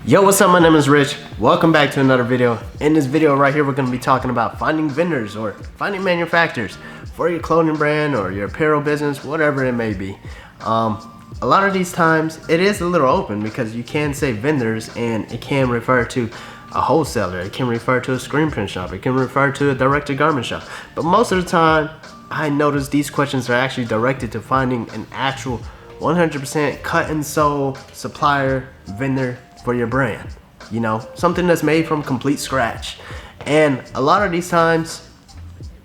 Yo, what's up? My name is Rich. Welcome back to another video. In this video right here, we're going to be talking about finding vendors or finding manufacturers for your clothing brand or your apparel business, whatever it may be. A lot of these times it is a little open because you can say vendors and it can refer to a wholesaler, it can refer to a screen print shop, it can refer to a direct-to-garment shop. But most of the time, I notice these questions are actually directed to finding an actual 100% cut and sew supplier, vendor for your brand. You know, something that's made from complete scratch. And a lot of these times,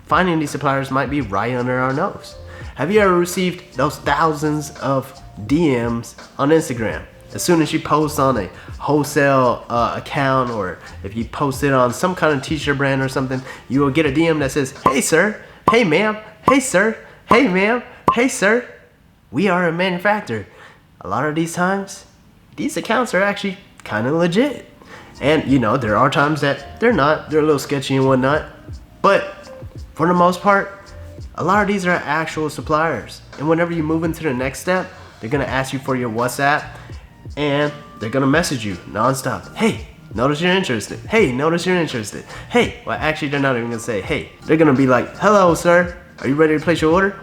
finding these suppliers might be right under our nose. Have you ever received those thousands of DMs on Instagram? As soon as you post on a wholesale account, or if you post it on some kind of t-shirt brand or something, you will get a DM that says, "Hey sir, hey ma'am, hey sir, hey ma'am, hey sir, we are a manufacturer." A lot of these times, these accounts are actually kind of legit. And you know, there are times that they're not, they're a little sketchy and whatnot, but for the most part, a lot of these are actual suppliers. And whenever you move into the next step, they're gonna ask you for your WhatsApp and they're gonna message you nonstop. "Hey, notice you're interested. Hey, notice you're interested. Hey," well actually they're not even gonna say hey. They're gonna be like, "Hello sir, are you ready to place your order?"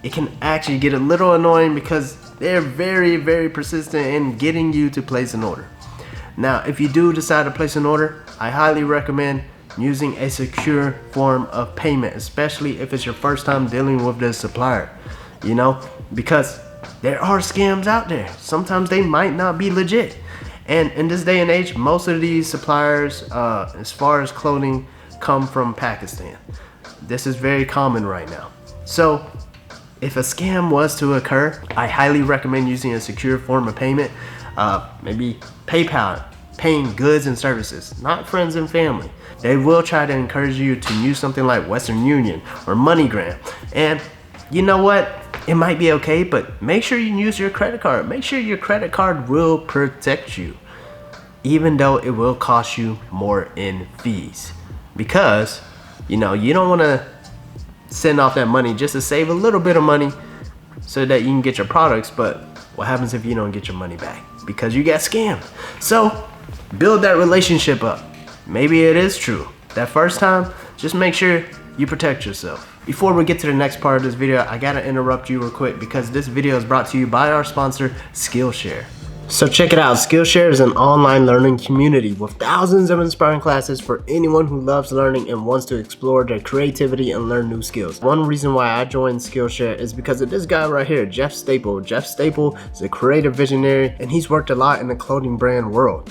It can actually get a little annoying because they're very persistent in getting you to place an order. Now, if you do decide to place an order, I highly recommend using a secure form of payment, especially if it's your first time dealing with this supplier, you know, because there are scams out there. Sometimes they might not be legit. And in this day and age, most of these suppliers, as far as clothing, come from Pakistan. This is very common right now. So if a scam was to occur, I highly recommend using a secure form of payment, maybe PayPal, paying goods and services, not friends and family. They will try to encourage you to use something like Western Union or MoneyGram. And you know what? It might be okay, but make sure you use your credit card. Make sure your credit card will protect you, even though it will cost you more in fees. Because, you know, you don't want to send off that money just to save a little bit of money so that you can get your products, but what happens if you don't get your money back because you got scammed? So build that relationship up. Maybe it is true. That first time, just make sure you protect yourself. Before we get to the next part of this video, I gotta interrupt you real quick because this video is brought to you by our sponsor, Skillshare. So check it out. Skillshare is an online learning community with thousands of inspiring classes for anyone who loves learning and wants to explore their creativity and learn new skills. One reason why I joined Skillshare is because of this guy right here, Jeff Stahls. Jeff Stahls is a creative visionary and he's worked a lot in the clothing brand world.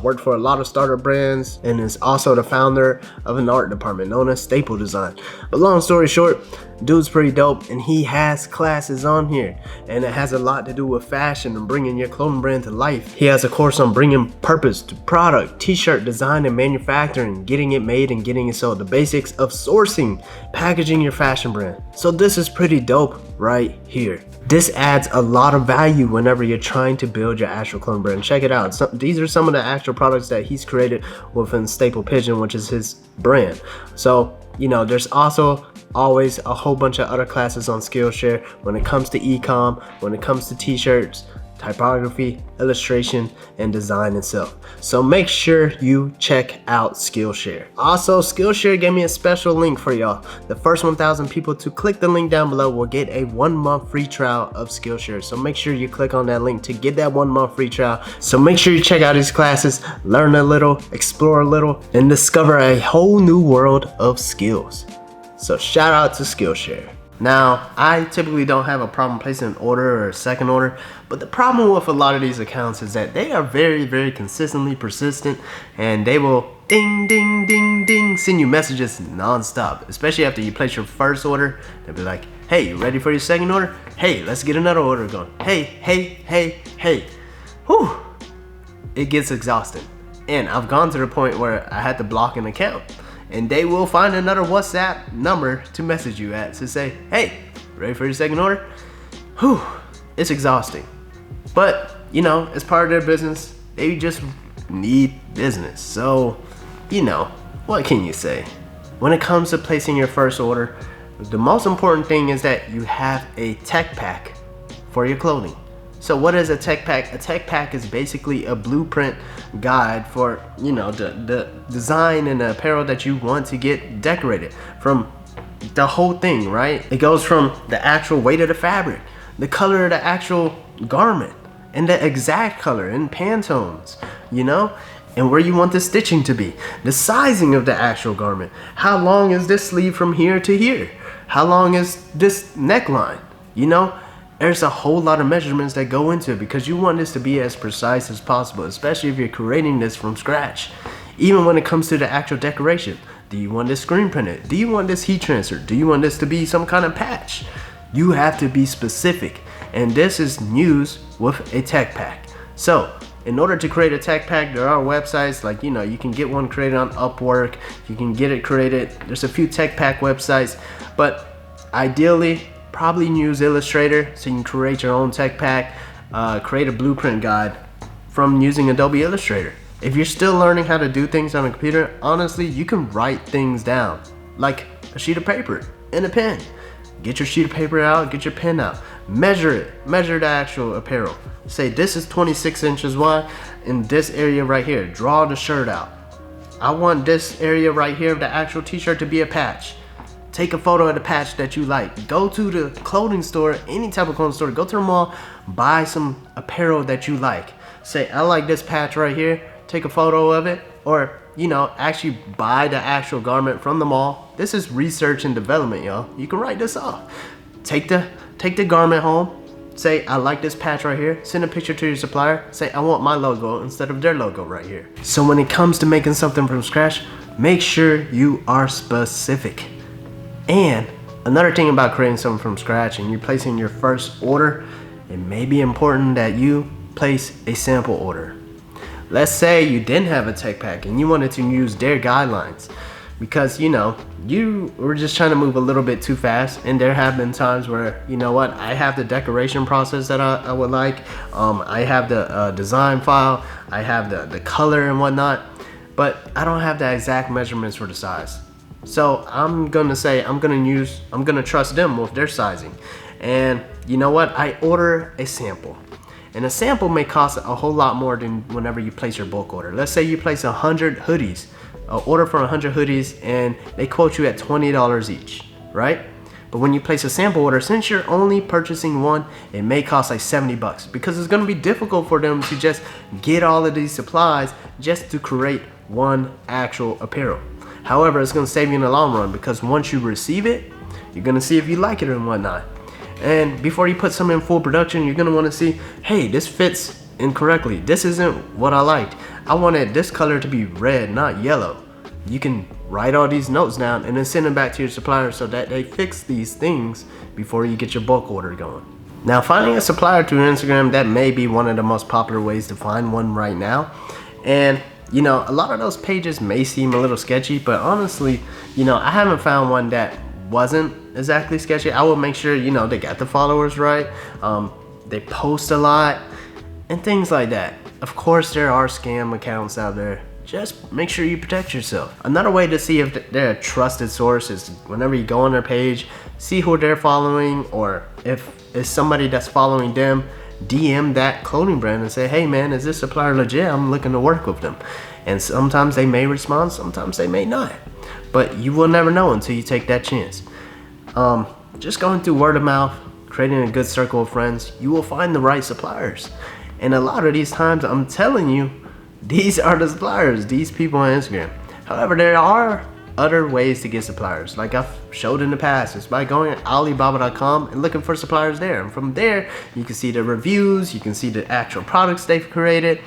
Worked for a lot of startup brands and is also the founder of an art department known as Staple Design. But long story short, dude's pretty dope and he has classes on here and it has a lot to do with fashion and bringing your clothing brand to life. He has a course on bringing purpose to product, t-shirt design and manufacturing, getting it made and getting it sold, the basics of sourcing, packaging your fashion brand. So this is pretty dope right here. This adds a lot of value whenever you're trying to build your actual clothing brand. Check it out. These are some of the actual products that he's created within Staple Pigeon, which is his brand. So, you know, there's also always a whole bunch of other classes on Skillshare when it comes to e-com, when it comes to t-shirts, typography, illustration, and design itself. So make sure you check out Skillshare. Also, Skillshare gave me a special link for y'all. The first 1,000 people to click the link down below will get a 1-month free trial of Skillshare. So make sure you click on that link to get that 1-month free trial. So make sure you check out these classes, learn a little, explore a little, and discover a whole new world of skills. So shout out to Skillshare. Now, I typically don't have a problem placing an order or a second order, but the problem with a lot of these accounts is that they are very consistently persistent and they will ding send you messages nonstop, especially after you place your first order. They'll be like, "Hey, you ready for your second order? Hey, let's get another order going. Hey. Whew. It gets exhausting. And I've gone to the point where I had to block an account. And they will find another WhatsApp number to message you at to say, "Hey, ready for your second order?" Whew, it's exhausting. But, you know, as part of their business, they just need business. So, you know, what can you say? When it comes to placing your first order, the most important thing is that you have a tech pack for your clothing. So what is a tech pack? A tech pack is basically a blueprint guide for, you know, the design and the apparel that you want to get decorated, from the whole thing, right? It goes from the actual weight of the fabric, the color of the actual garment, and the exact color and Pantones, you know, and where you want the stitching to be, the sizing of the actual garment. How long is this sleeve from here to here? How long is this neckline? You know, there's a whole lot of measurements that go into it because you want this to be as precise as possible, especially if you're creating this from scratch. Even when it comes to the actual decoration, do you want this screen printed? Do you want this heat transferred? Do you want this to be some kind of patch? You have to be specific, and this is news with a tech pack. So in order to create a tech pack, there are websites like, you know, you can get one created on Upwork, you can get it created. There's a few tech pack websites, but ideally probably use Illustrator so you can create your own tech pack, create a blueprint guide from using Adobe Illustrator. If you're still learning how to do things on a computer, honestly, you can write things down like a sheet of paper and a pen. Get your sheet of paper out, get your pen out, measure it, measure the actual apparel. Say this is 26 inches wide in this area right here. Draw the shirt out. I want this area right here of the actual t-shirt to be a patch. Take a photo of the patch that you like. Go to the clothing store, any type of clothing store, go to the mall, buy some apparel that you like. Say, I like this patch right here, take a photo of it, or, you know, actually buy the actual garment from the mall. This is research and development, y'all. You can write this off. Take the garment home, say, I like this patch right here, send a picture to your supplier, say, I want my logo instead of their logo right here. So when it comes to making something from scratch, make sure you are specific. And another thing about creating something from scratch and you're placing your first order, it may be important that you place a sample order. Let's say you didn't have a tech pack and you wanted to use their guidelines because, you know, you were just trying to move a little bit too fast, and there have been times where, you know what, I have the decoration process that I would like, I have the design file, I have the color and whatnot, but I don't have the exact measurements for the size. So I'm gonna say I'm gonna trust them with their sizing. And you know what? I order a sample. And a sample may cost a whole lot more than whenever you place your bulk order. Let's say you place 100 hoodies, order for 100 hoodies, and they quote you at $20 each, right? But when you place a sample order, since you're only purchasing one, it may cost like 70 bucks because it's gonna be difficult for them to just get all of these supplies just to create one actual apparel. However, it's gonna save you in the long run because once you receive it, you're gonna see if you like it and whatnot. And before you put something in full production, you're gonna wanna see, hey, this fits incorrectly. This isn't what I liked. I wanted this color to be red, not yellow. You can write all these notes down and then send them back to your supplier so that they fix these things before you get your bulk order going. Now, finding a supplier through Instagram, that may be one of the most popular ways to find one right now. And you know, a lot of those pages may seem a little sketchy, but honestly, you know, I haven't found one that wasn't exactly sketchy. I will make sure, you know, they got the followers right, they post a lot, and things like that. Of course, there are scam accounts out there. Just make sure you protect yourself. Another way to see if they're a trusted source is whenever you go on their page, see who they're following, or if it's somebody that's following them, DM that clothing brand and say, hey man, is this supplier legit? I'm looking to work with them. And sometimes they may respond, sometimes they may not. But you will never know until you take that chance. Just going through word of mouth, creating a good circle of friends, you will find the right suppliers. And a lot of these times, I'm telling you, these are the suppliers, these people on Instagram. However, there are other ways to get suppliers. Like I've showed in the past, it's by going to Alibaba.com and looking for suppliers there. And from there, you can see the reviews, you can see the actual products they've created,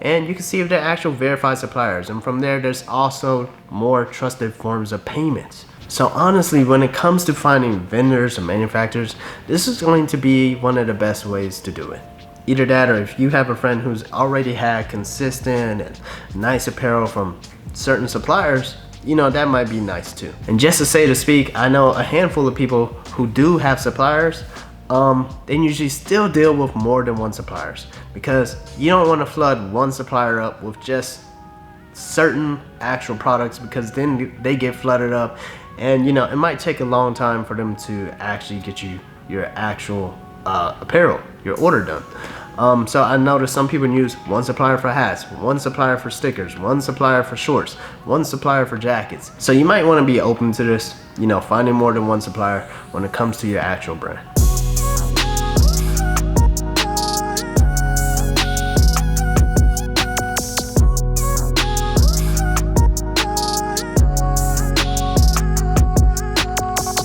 and you can see if they're actual verified suppliers. And from there, there's also more trusted forms of payments. So honestly, when it comes to finding vendors and manufacturers, this is going to be one of the best ways to do it. Either that, or if you have a friend who's already had consistent and nice apparel from certain suppliers, you know, that might be nice too. And just to say to speak, I know a handful of people who do have suppliers, they usually still deal with more than one suppliers because you don't want to flood one supplier up with just certain actual products because then they get flooded up, and you know, it might take a long time for them to actually get you your actual apparel. your order done. So I noticed some people use one supplier for hats, one supplier for stickers, one supplier for shorts, one supplier for jackets. So you might want to be open to this, you know, finding more than one supplier when it comes to your actual brand.